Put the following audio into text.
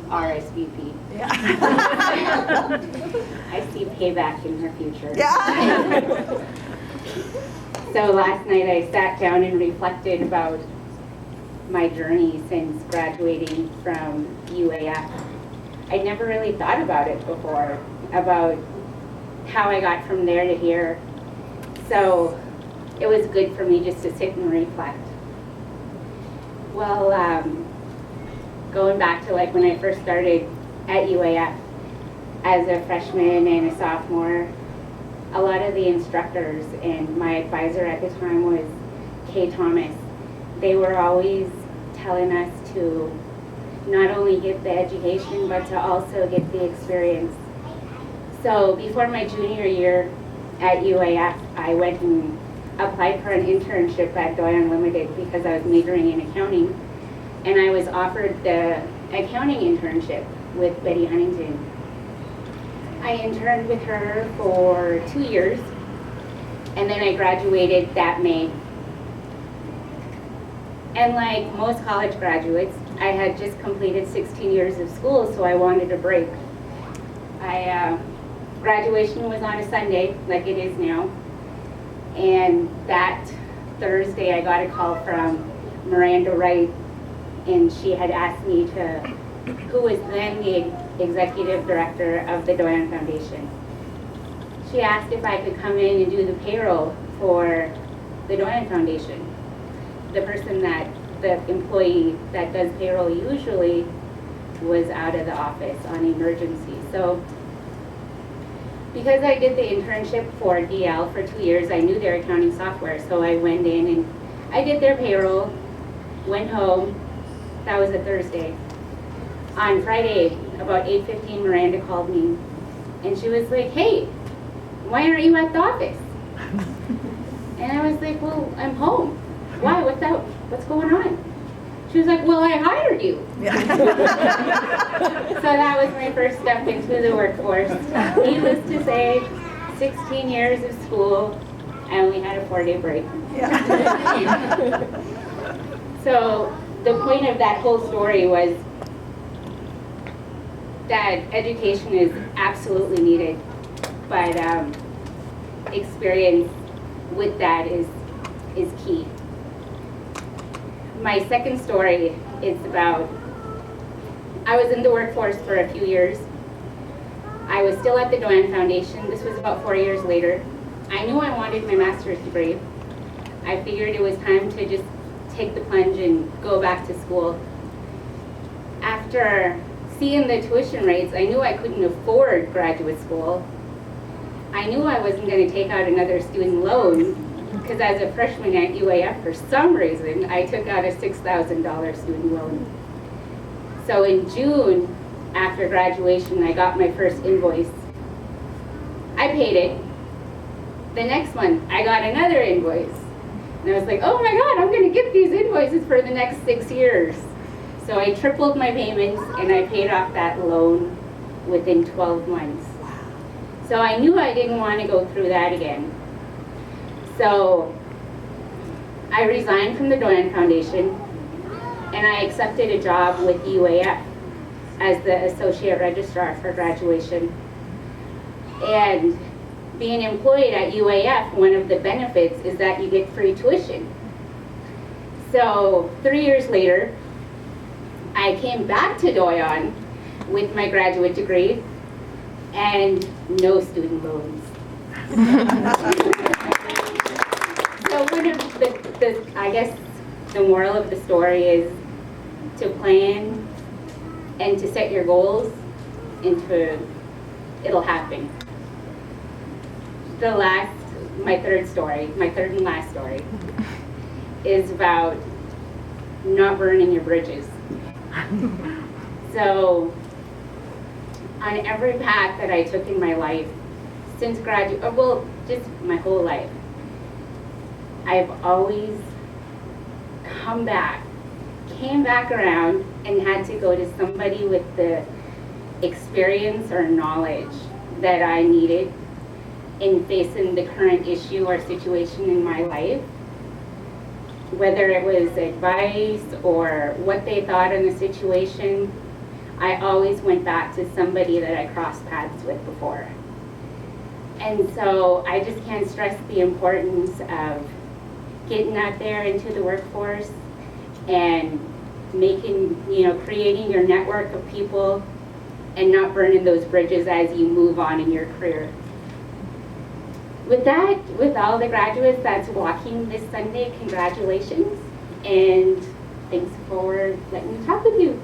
RSVP. Yeah. I see payback in her future. Yeah. So last night I sat down and reflected about my journey since graduating from UAF. I'd never really thought about it before, about how I got from there to here. So it was good for me just to sit and reflect. Well, going back to like when I first started at UAF as a freshman and a sophomore, a lot of the instructors and my advisor at the time was Kay Thomas. They were always telling us to not only get the education, but to also get the experience. So before my junior year at UAF, I went and applied for an internship at Doyon Limited because I was majoring in accounting, and I was offered the accounting internship with Betty Huntington. I interned with her for 2 years, and then I graduated that May. And like most college graduates, I had just completed 16 years of school, so I wanted a break. Graduation was on a Sunday, like it is now, and that Thursday I got a call from Miranda Wright, and she had asked me to, who was then the executive director of the Doyon Foundation. She asked if I could come in and do the payroll for the Doyon Foundation. The person that, the employee that does payroll usually was out of the office on emergency. So because I did the internship for DL for 2 years, I knew their accounting software. So I went in and I did their payroll, went home. That was a Thursday. On Friday, about 8:15, Miranda called me, and she was like, "Hey, why aren't you at the office?" And I was like, "Well, I'm home. Why? What's up? What's going on?" She was like, "Well, I hired you." Yeah. So that was my first step into the workforce. Needless to say, 16 years of school, I only had a 4-day break. Yeah. So the point of that whole story was that education is absolutely needed, but experience with that is key. My second story is about, I was in the workforce for a few years. I was still at the Doyon Foundation. This was about 4 years later. I knew I wanted my master's degree. I figured it was time to just take the plunge and go back to school. After seeing the tuition rates, I knew I couldn't afford graduate school. I knew I wasn't going to take out another student loan because as a freshman at UAF, for some reason, I took out a $6,000 student loan. So in June, after graduation, I got my first invoice. I paid it. The next month, I got another invoice. And I was like, oh my God, I'm going to get these invoices for the next 6 years. So I tripled my payments and I paid off that loan within 12 months. So I knew I didn't want to go through that again. So I resigned from the Doyon Foundation and I accepted a job with UAF as the Associate Registrar for graduation. And being employed at UAF, one of the benefits is that you get free tuition. So 3 years later, I came back to Doyon with my graduate degree and no student loans. So one of the, I guess the moral of the story is to plan and to set your goals and it'll happen. My third and last story is about not burning your bridges. So on every path that I took in my life, since just my whole life, I've always came back around and had to go to somebody with the experience or knowledge that I needed in facing the current issue or situation in my life, whether it was advice or what they thought on the situation. I always went back to somebody that I crossed paths with before. And so I just can't stress the importance of getting out there into the workforce and making, creating your network of people and not burning those bridges as you move on in your career. With that, with all the graduates that's walking this Sunday, congratulations, and thanks for letting me talk with you.